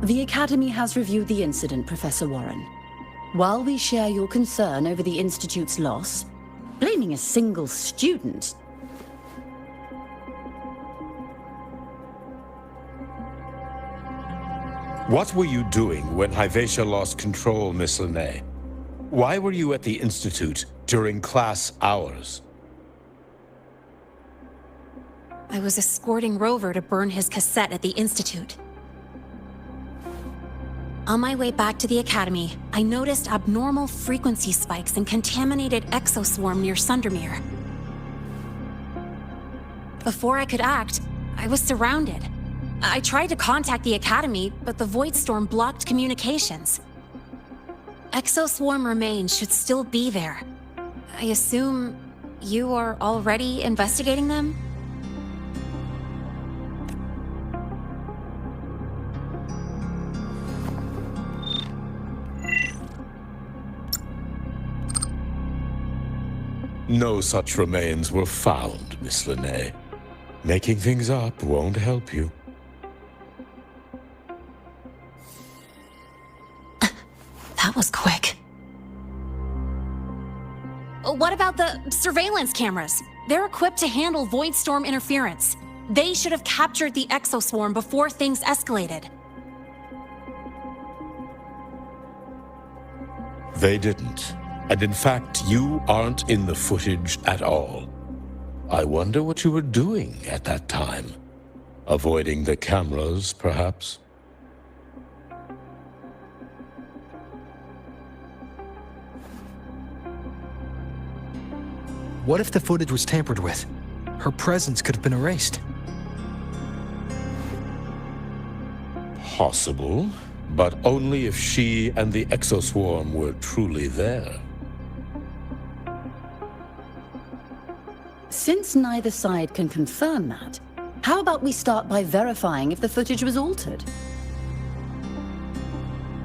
The Academy has reviewed the incident, Professor Warren. While we share your concern over the Institute's loss, blaming a single student... What were you doing when Hyvatia lost control, Miss Linnae? Why were you at the Institute during class hours? I was escorting Rover to burn his cassette at the Institute. On my way back to the Academy, I noticed abnormal frequency spikes and contaminated exoswarm near Sundermere. Before I could act, I was surrounded. I tried to contact the Academy, but the Void Storm blocked communications. Exoswarm remains should still be there. I assume you are already investigating them? No such remains were found, Miss Linnae. Making things up won't help you. That was quick. What about the surveillance cameras? They're equipped to handle Void Storm interference. They should have captured the exoswarm before things escalated. They didn't. And in fact, you aren't in the footage at all. I wonder what you were doing at that time. Avoiding the cameras, perhaps? What if the footage was tampered with? Her presence could have been erased. Possible, but only if she and the exoswarm were truly there. Since neither side can confirm that, how about we start by verifying if the footage was altered?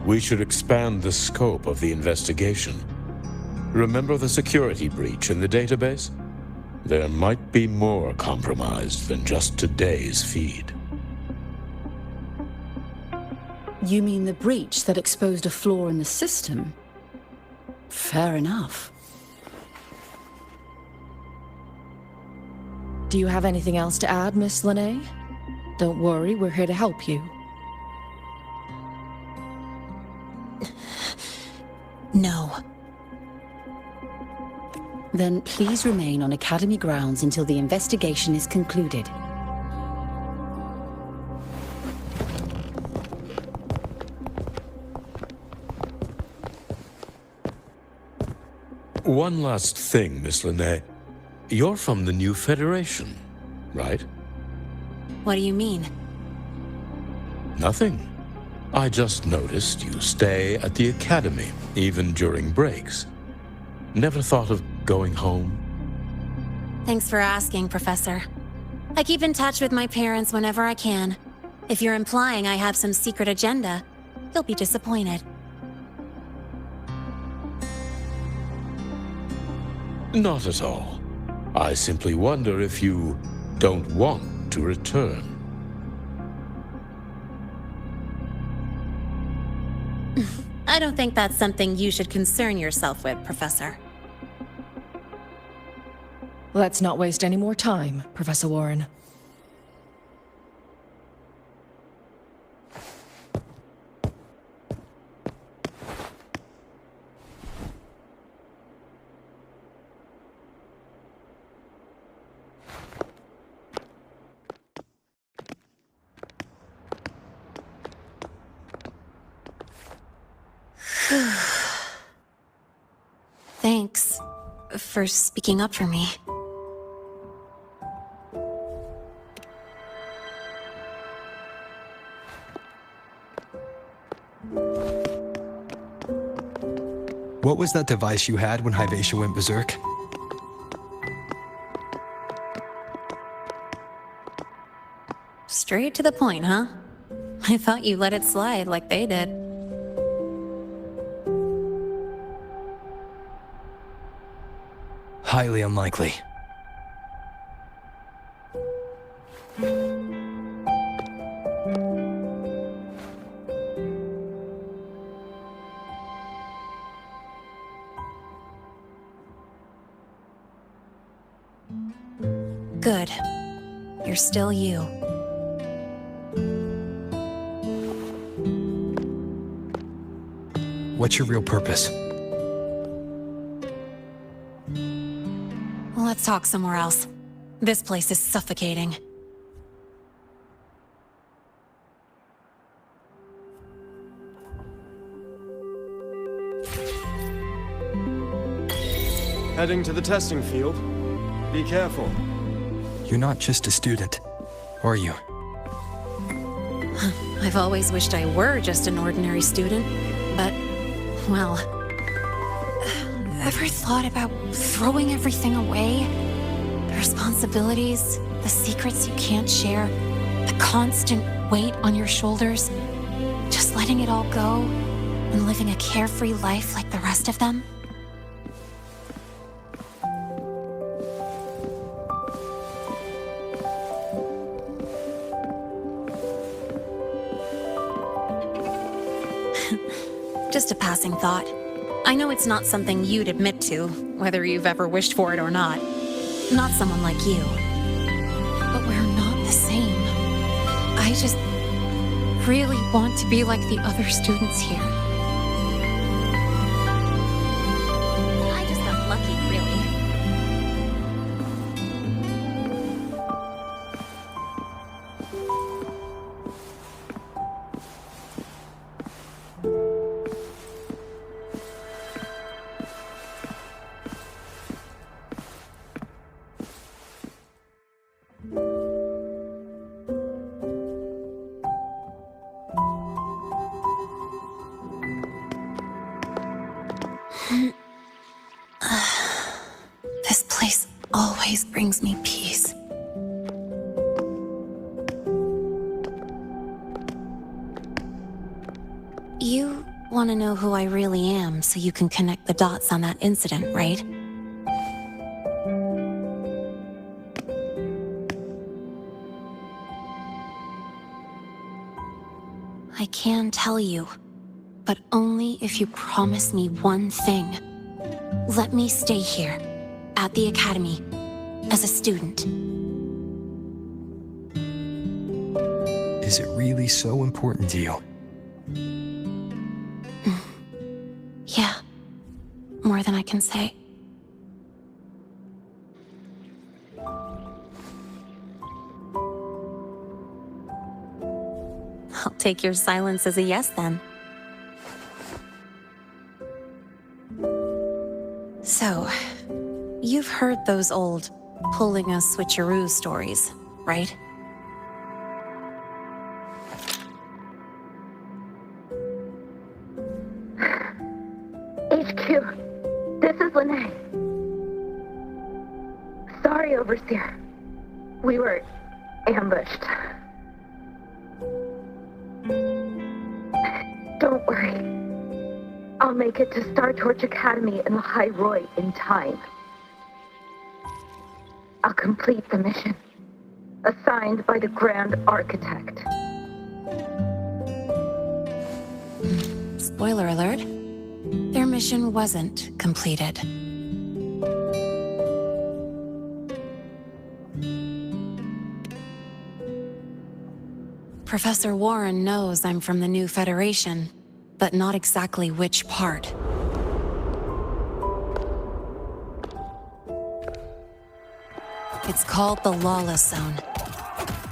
We should expand the scope of the investigation. Remember the security breach in the database? There might be more compromised than just today's feed. You mean the breach that exposed a flaw in the system? Fair enough. Do you have anything else to add, Miss Linnae? Don't worry, we're here to help you. No. Then please remain on Academy grounds until the investigation is concluded. One last thing, Miss Linnae. You're from the new Federation, right? What do you mean? Nothing. I just noticed you stay at the Academy, even during breaks. Never thought of going home? Thanks for asking, Professor. I keep in touch with my parents whenever I can. If you're implying I have some secret agenda, you'll be disappointed. Not at all. I simply wonder if you don't want to return. I don't think that's something you should concern yourself with, Professor. Let's not waste any more time, Professor Warren. Thanks for speaking up for me. What was that device you had when Hyvatia went berserk? Straight to the point, huh? I thought you let it slide like they did. Highly unlikely. Good. You're still you. What's your real purpose? Let's talk somewhere else. This place is suffocating. Heading to the testing field. Be careful. You're not just a student, are you? I've always wished I were just an ordinary student, but, well... Ever thought about throwing everything away? The responsibilities, the secrets you can't share, the constant weight on your shoulders? Just letting it all go and living a carefree life like the rest of them? Just a passing thought. I know it's not something you'd admit to, whether you've ever wished for it or not. Not someone like you. But we're not the same. I just really want to be like the other students here. I just got lucky, really. This place always brings me peace. You want to know who I really am so you can connect the dots on that incident, right? I can tell you, but only if you promise me one thing. Let me stay here, at the Academy, as a student. Is it really so important to you? Yeah, more than I can say. I'll take your silence as a yes, then. So, you've heard those old pulling a switcheroo stories, right? HQ, this is Lene. Sorry, Overseer. We were ambushed. Don't worry. I'll make it to Star Torch Academy in the High Roy in time. I'll complete the mission, assigned by the Grand Architect. Spoiler alert, their mission wasn't completed. Professor Warren knows I'm from the new Federation, but not exactly which part. It's called the Lawless Zone.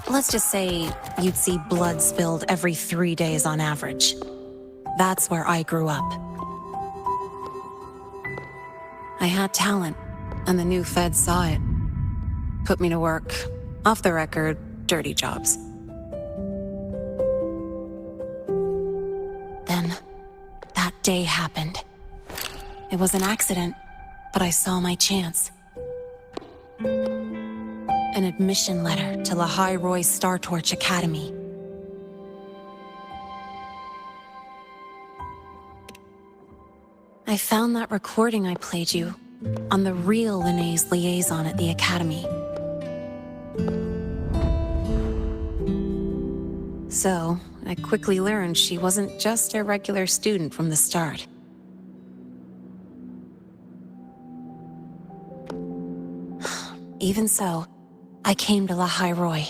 Let's just say you'd see blood spilled every 3 days on average. That's where I grew up. I had talent, and the new feds saw it. Put me to work, off the record, dirty jobs. Then, that day happened. It was an accident, but I saw my chance. An admission letter to Lehigh Roy Star Torch Academy. I found that recording I played you on the real Lene's liaison at the Academy. So, I quickly learned she wasn't just a regular student from the start. Even so, I came to La Roy.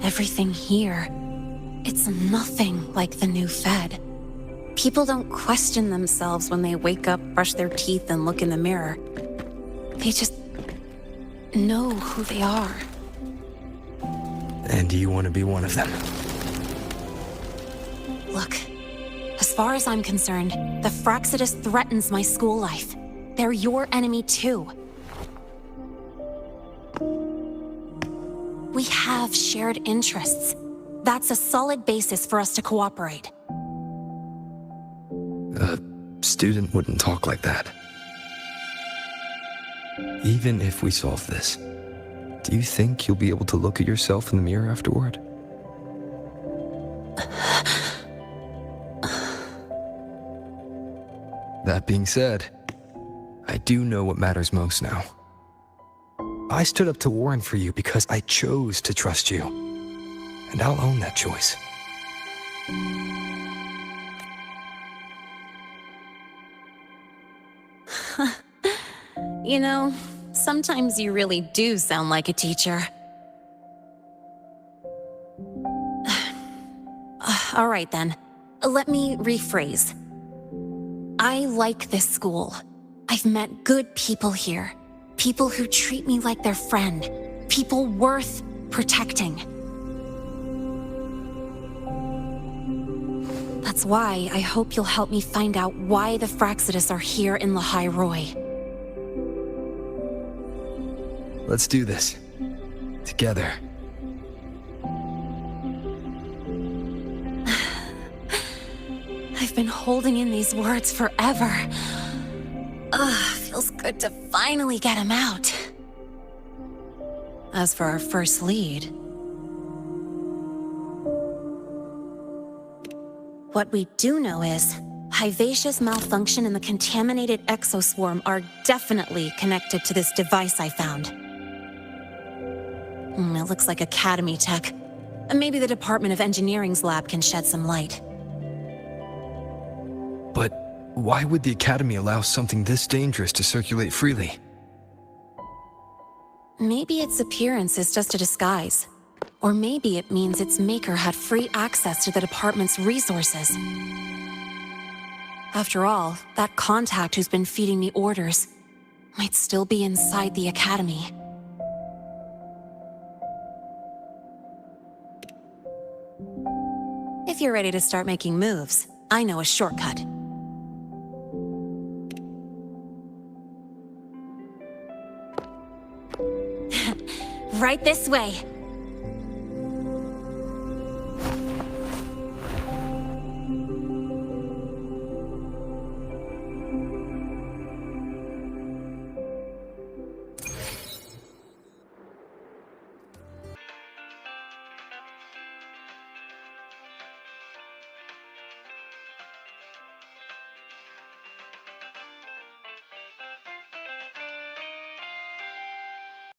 Everything here, it's nothing like the new Fed. People don't question themselves when they wake up, brush their teeth, and look in the mirror. They just know who they are. And do you want to be one of them? Look, as far as I'm concerned, the Fraxidus threatens my school life. They're your enemy too. We have shared interests. That's a solid basis for us to cooperate. A student wouldn't talk like that. Even if we solve this, do you think you'll be able to look at yourself in the mirror afterward? That being said, I do know what matters most now. I stood up to Warren for you because I chose to trust you. And I'll own that choice. You know, sometimes you really do sound like a teacher. All right then, let me rephrase. I like this school. I've met good people here. People who treat me like their friend. People worth protecting. That's why I hope you'll help me find out why the Fraxidus are here in La Roy. Let's do this. Together. I've been holding in these words forever. Feels good to finally get him out. As for our first lead, what we do know is Hyvatia's malfunction and the contaminated exoswarm are definitely connected to this device I found. It looks like Academy tech. Maybe the Department of Engineering's lab can shed some light. But why would the Academy allow something this dangerous to circulate freely? Maybe its appearance is just a disguise. Or maybe it means its maker had free access to the department's resources. After all, that contact who's been feeding me orders might still be inside the Academy. If you're ready to start making moves, I know a shortcut. Right this way.